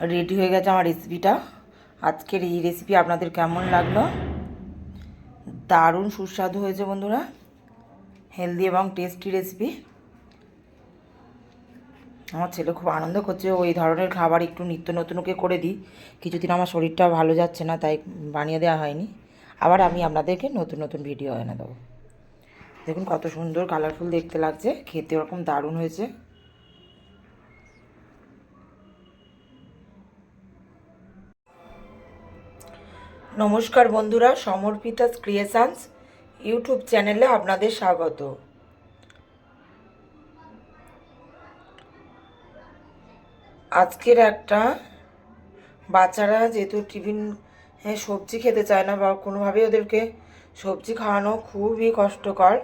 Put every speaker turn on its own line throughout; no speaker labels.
Ready হয়ে গেছে আমার রেসিপিটা। আজকের এই রেসিপি আপনাদের কেমন লাগলো? দারুণ সুস্বাদু হয়েছে বন্ধুরা, হেলদি এবং টেস্টি রেসিপি। আমার ছেলে খুব আনন্দ করছে, ওই ধরনের খাবার একটু নিত্য নতুন ওকে করে দিই। কিছুদিন আমার শরীরটা ভালো যাচ্ছে না, তাই বানিয়ে দেওয়া হয়নি। আবার আমি আপনাদেরকে নতুন নতুন ভিডিও এনে দেবো। দেখুন কত সুন্দর কালারফুল দেখতে লাগছে, খেতে ওরকম দারুণ হয়েছে। নমস্কার বন্ধুরা, সমর্পিতাস ক্রিয়েশনস ইউটিউব চ্যানেলে আপনাদের স্বাগত। আজকের একটা, বাচ্চারা যেহেতু টিফিন সবজি খেতে চায় না বা কোনোভাবেই ওদেরকে সবজি খাওয়ানো খুবই কষ্টকর,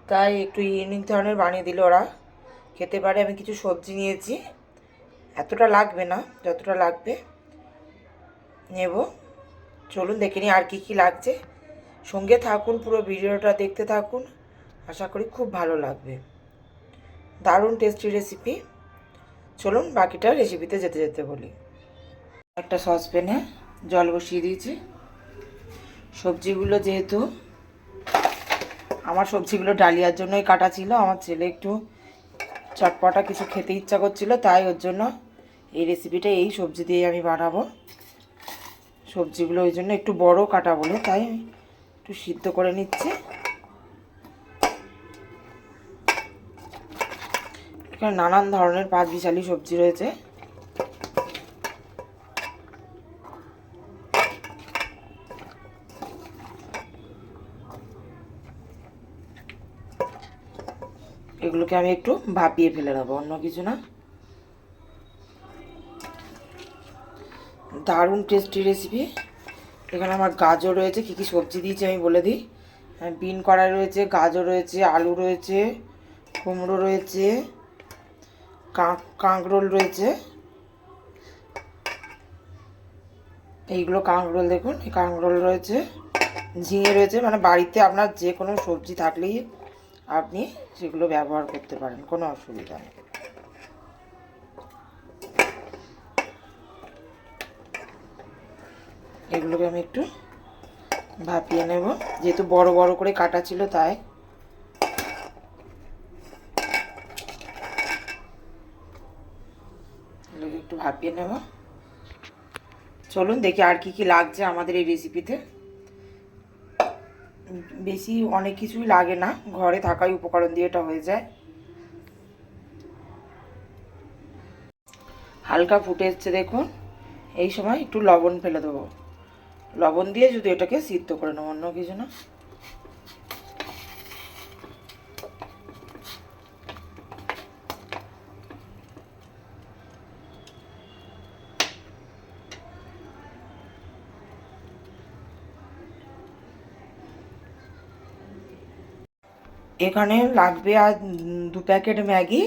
তাই একটু ইউনিক ধরনের বানিয়ে দিলে ওরা খেতে পারে। আমি কিছু সবজি নিয়েছি, এতটা লাগবে না, যতটা লাগবে নেব। চলুন দেখে নিই আর কি কি লাগছে। সঙ্গে থাকুন, পুরো ভিডিওটা দেখতে থাকুন, আশা করি খুব ভালো লাগবে। দারুণ টেস্টি রেসিপি। চলুন বাকিটা রেসিপিতে যেতে যেতে বলি। একটা সসপ্যানে জল বসিয়ে দিয়েছি। সবজিগুলো যেহেতু আমার সবজিগুলো ডালিয়ার জন্যই কাটা ছিল, আমার ছেলে একটু চটপটা কিছু খেতে ইচ্ছা করছিল, তাই ওর জন্য এই রেসিপিটা এই সবজি দিয়ে আমি বানাবো। সবজিগুলো ওই জন্য একটু বড় কাটা বলে, তাই একটু সিদ্ধ করে নিচ্ছি। এখানে নানান ধরনের পাঁচ বিশালি সবজি রয়েছে। এগুলোকে আমি একটু ভাপিয়ে ফেলে দেবো, অন্য কিছু না। দারুণ টেস্টি রেসিপি। এখানে আমার গাজর রয়েছে, কী কী সবজি দিয়েছি আমি বলে দিই। বিন কড়াই রয়েছে, গাজর রয়েছে, আলু রয়েছে, কুমড়ো রয়েছে, কাঁকরোল রয়েছে। এইগুলো কাঁকরোল, দেখুন এই কাঁকরোল রয়েছে, ঝিঙে রয়েছে। মানে বাড়িতে আপনার যে কোনো সবজি থাকলেই আপনি সেগুলো ব্যবহার করতে পারেন, কোনো অসুবিধা নেই। এগুলোকে আমি একটু ভাপিয়ে নেব, যেহেতু বড় বড় করে কাটা ছিল তাই। এগুলোকে একটু ভাপিয়ে নেব। চলুন দেখি আর কি কি লাগছে আমাদের এই রেসিপিতে। বেশি অনেক কিছুই লাগে না, ঘরে থাকাই উপকরণ দিয়ে এটা হয়ে যায়। হালকা ফুটে এসছে দেখুন, এই সময় একটু লবণ ফেলে দেবো। লবণ দিয়ে যদি এটাকে সিদ্ধ করে নেবো, অন্য কিছু না। এখানে লাগবে আর 2 প্যাকেট ম্যাগি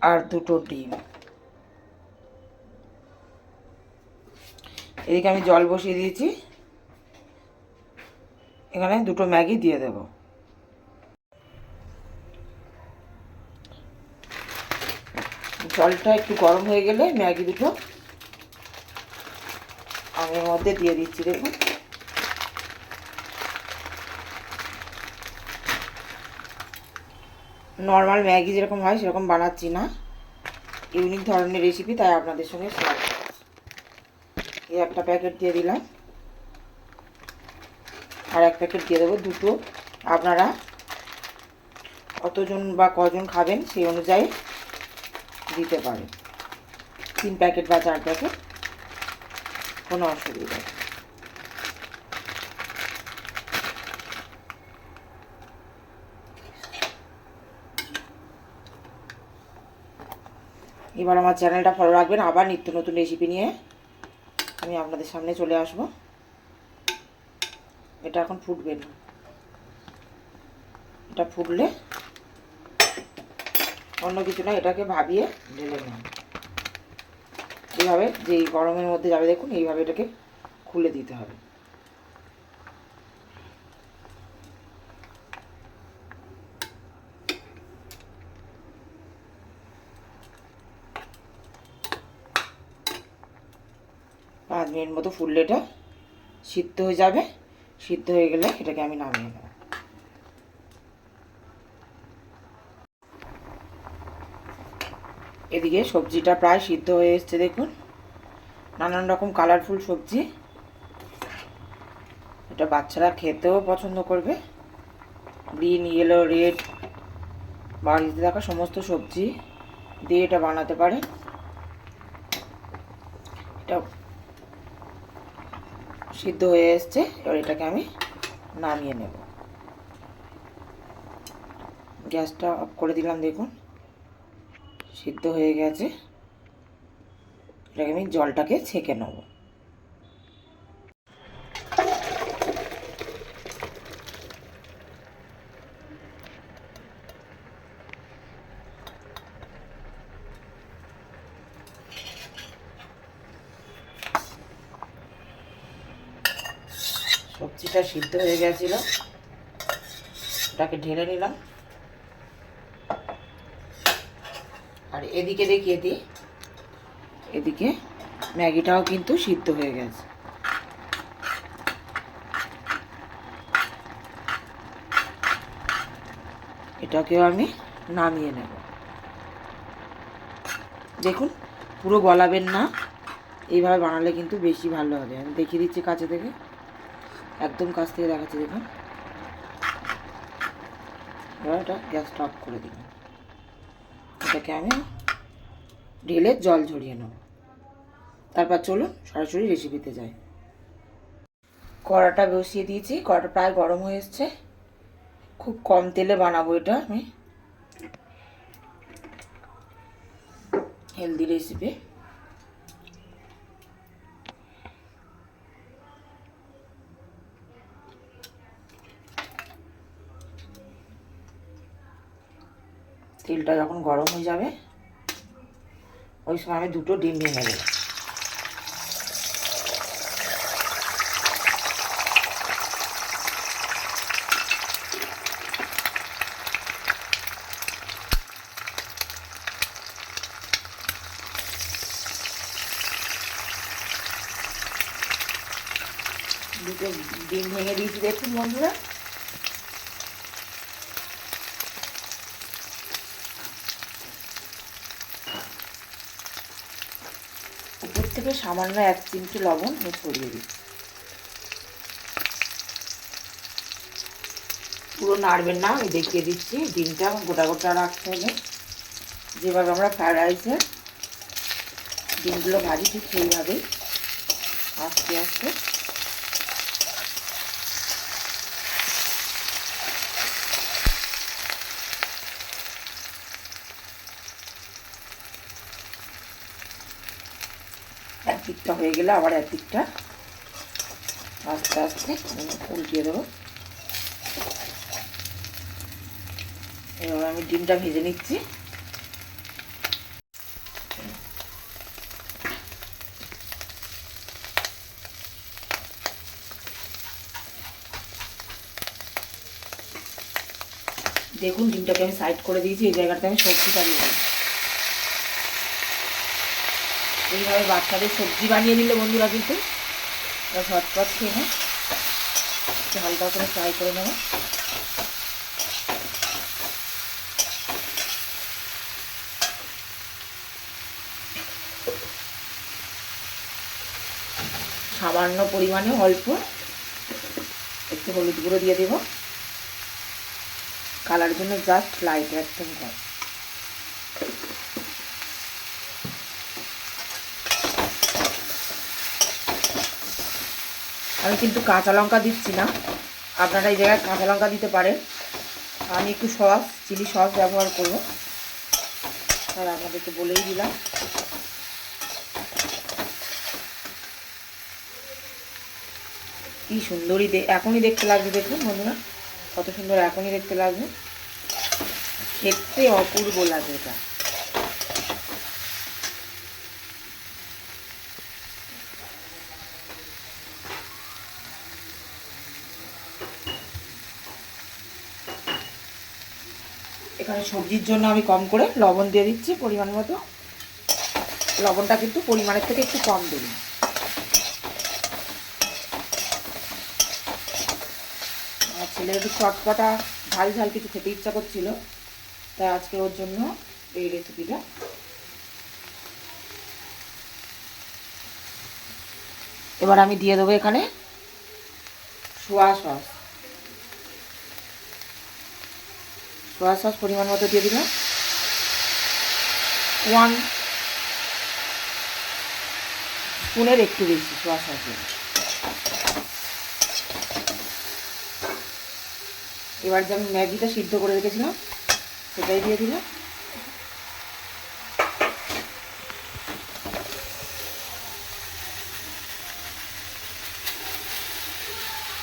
আর 2টো ডিম। এদিকে আমি জল বসিয়ে দিয়েছি, এখানে 2টো ম্যাগি দিয়ে দেব। জলটা একটু গরম হয়ে গেলে ম্যাগি দুটো আমি এর মধ্যে দিয়ে দিচ্ছি। দেখুন নর্মাল ম্যাগি যেরকম হয় সেরকম বানাচ্ছি না, ইউনিক ধরনের রেসিপি, তাই আপনাদের সঙ্গে শেয়ার। এই একটা প্যাকেট দিয়ে দিলাম, আর এক প্যাকেট দিয়ে দেবো, 2টো। আপনারা কতজন বা কজন খাবেন সেই অনুযায়ী দিতে পারেন, 3 প্যাকেট বা 4 প্যাকেট, কোনো অসুবিধা নেই। এবার আমার চ্যানেলটা ফলো রাখবেন, আবার নিত্য নতুন রেসিপি নিয়ে আমি আপনাদের সামনে চলে আসব। এটা এখন ফুটবে না, এটা ফুটলে অন্য কিছু না, এটাকে ভাবিয়ে ঢেলে নেব। এইভাবে যেই গরমের মধ্যে যাবে দেখুন, এইভাবে এটাকে খুলে দিতে হবে। মিনিট মতো ফুললে এটা সিদ্ধ হয়ে যাবে। সিদ্ধ হয়ে গেলে এটাকে আমি নামিয়ে নেব। এদিকে সবজিটা প্রায় সিদ্ধ হয়ে এসছে, দেখুন নানান রকম কালারফুল সবজি। এটা বাচ্চারা খেতেও পছন্দ করবে। গ্রিন, ইয়েলো, রেড, বাড়িতে থাকা সমস্ত সবজি দিয়ে এটা বানাতে পারে। এটা সিদ্ধ হয়ে এসছে, এবার এটাকে আমি নামিয়ে নেব। গ্যাসটা অফ করে দিলাম, দেখুন সিদ্ধ হয়ে গেছে। এটাকে আমি জলটাকে ছেঁকে নেব। সবজিটা সিদ্ধ হয়ে গেছিল, ওটাকে ঢেলে নিলাম। আর এদিকে দেখিয়ে দিই, এদিকে ম্যাগিটাও কিন্তু সিদ্ধ হয়ে গেছে। এটাকেও আমি নামিয়ে নেব। দেখুন পুরো গলাবেন না, এইভাবে বানালে কিন্তু বেশি ভালো হবে। আমি দেখিয়ে দিচ্ছি কাছে থেকে, একদম কাছ থেকে দেখাচ্ছি, দেখুন। এবার এটা গ্যাসটা অফ করে দিলাম। এটাকে আমি ঢেলে জল ঝরিয়ে নেব। তারপর চলুন সরাসরি রেসিপিতে যাই। কড়াটা বসিয়ে দিয়েছি, কড়াটা প্রায় গরম হয়ে এসছে। খুব কম তেলে বানাবো এটা আমি, হেলদি রেসিপি। তেলটা যখন গরম হয়ে যাবে ওই সময় আমি দুটো ডিম ভেঙে দেব। দুটো ডিম ভেঙে দিয়েছি, দেখুন বন্ধুরা। উপর থেকে সামান্য 1 চিমটি লবণ আমি ছড়িয়ে দিচ্ছি। পুরো নাড়বেন না, আমি দেখিয়ে দিচ্ছি। ডিমটা গোটা গোটা রাখতে হবে, যেভাবে আমরা ফ্রায়েড রাইসের ডিমগুলো ভাজি ঠিক সেইভাবেই আস্তে আস্তে। একদিকটা হয়ে গেলে আবার একদিকটা আস্তে আস্তে উল্টিয়ে দেবো। এবার আমি ডিমটা ভেজে নিচ্ছি। দেখুন ডিমটাকে আমি সাইড করে দিয়েছি, এই জায়গাটাতে আমি সবজিটা দিয়ে দিই। এইভাবে বাচ্চাদের সবজি বানিয়ে দিলে বন্ধুরা কিন্তু ঝটপট খেয়ে নেয়। একটু হালকা করে ফ্রাই করে নেব। সামান্য পরিমাণে অল্প একটু হলুদ গুঁড়ো দিয়ে দেব, কালার জন্য জাস্ট লাইট একদম কম। আমি কিন্তু কাঁচা লঙ্কা দিচ্ছি না, আপনারা এই জায়গায় কাঁচা লঙ্কা দিতে পারেন। আমি একটু সস, চিলি সস ব্যবহার করব, তাই আপনাদেরকে বলেই দিলাম। কি সুন্দরই এখনই দেখতে লাগবে, দেখুন বন্ধুরা কত সুন্দর এখনই দেখতে লাগবে। খেতে অপূর্ব লাগে এটা। এখানে সবজির জন্য আমি কম করে লবণ দিয়ে দিচ্ছি পরিমাণ মতো। লবণটা কিন্তু পরিমাণের থেকে একটু কম দেবেন। ছেলের একটু চটপটা ঝাল ঝাল কিছু খেতে ইচ্ছা করছিল, তাই আজকে ওর জন্য এই রেসিপিটা। এবার আমি দিয়ে দেবো এখানে সোয়া সস। সোয়া সস পরিমাণ মতো দিয়ে দিলাম, 1 স্পুনের একটু বেশি সোয়া সস দিয়ে। এবার যে আমি ম্যাগিটা সিদ্ধ করে রেখেছিলাম সেটাই দিয়ে দিলাম।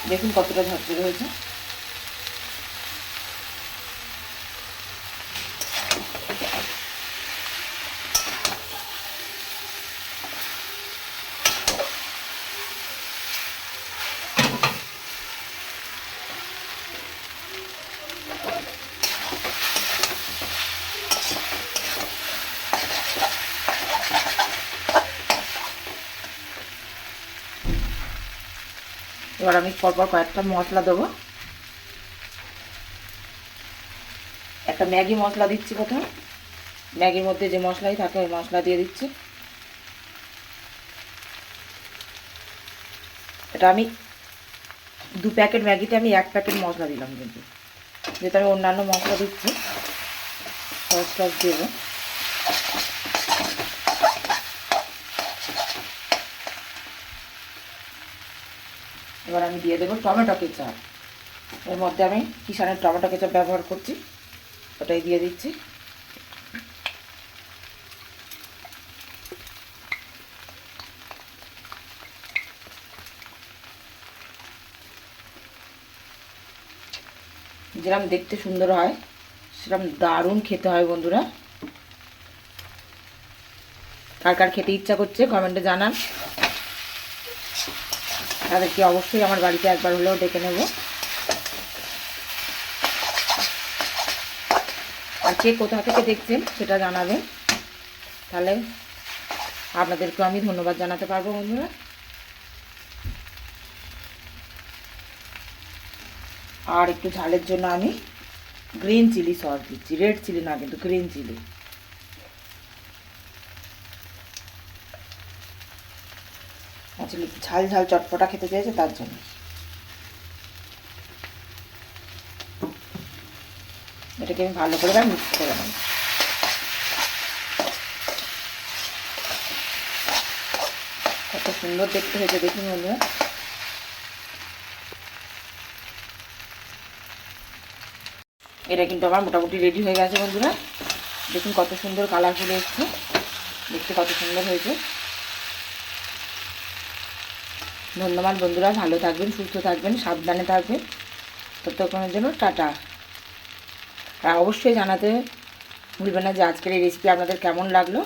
দেখুন কতটা ঝরঝরে হয়েছে। এবার আমি পরপর কয়েকটা মশলা দেবো। একটা ম্যাগি মশলা দিচ্ছি প্রথম, ম্যাগির মধ্যে যে মশলাই থাকে ওই মশলা দিয়ে দিচ্ছি। এটা আমি 2 প্যাকেট ম্যাগিতে আমি 1 প্যাকেট মশলা দিলাম, কিন্তু যেহেতু আমি অন্যান্য মশলা দিচ্ছি সস টস দেবো। এবার আমি দিয়ে দেবো টমেটো কেচাপ। এর মধ্যে আমি কিষানের টমেটো কেচাপ ব্যবহার করছি, ওটাই দিয়ে দিচ্ছি। যেরকম দেখতে সুন্দর হয় সেরকম দারুণ খেতে হয় বন্ধুরা। কার কার খেতে ইচ্ছা করছে কমেন্টে জানান, তাদেরকে অবশ্যই আমার বাড়িতে একবার হলেও ডেকে নেব। আর কে কোথা থেকে দেখছেন সেটা জানাবেন, তাহলে আপনাদেরকেও আমি ধন্যবাদ জানাতে পারবো বন্ধুরা। আর একটু ঝালের জন্য আমি গ্রিন চিলি সস দিচ্ছি, রেড চিলি না কিন্তু গ্রিন চিলি। আসলে ঝাল ঝাল চটপটা খেতে চাইছে তার জন্য। এটাকে আমি ভালো করে মিক্স করে নেব। কত সুন্দর দেখতে হয়েছে দেখুন বন্ধুরা। এটা কিন্তু আমার মোটামুটি রেডি হয়ে গেছে বন্ধুরা। দেখুন কত সুন্দর কালারফুল এসছে, দেখতে কত সুন্দর হয়েছে। ধন্যবাদ বন্ধুরা, ভালো থাকবেন, সুস্থ থাকবেন, সাবধানে থাকবেন। ততক্ষণের জন্য টাটা। আর অবশ্যই জানাতে ভুলবেন না যে আজকের এই রেসিপি আপনাদের কেমন লাগলো।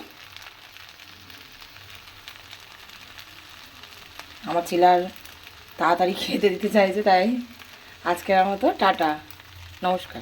আমার ছেলে আর তাড়াতাড়ি খেতে দিতে চাইছে, তাই আজকের মতো টাটা, নমস্কার।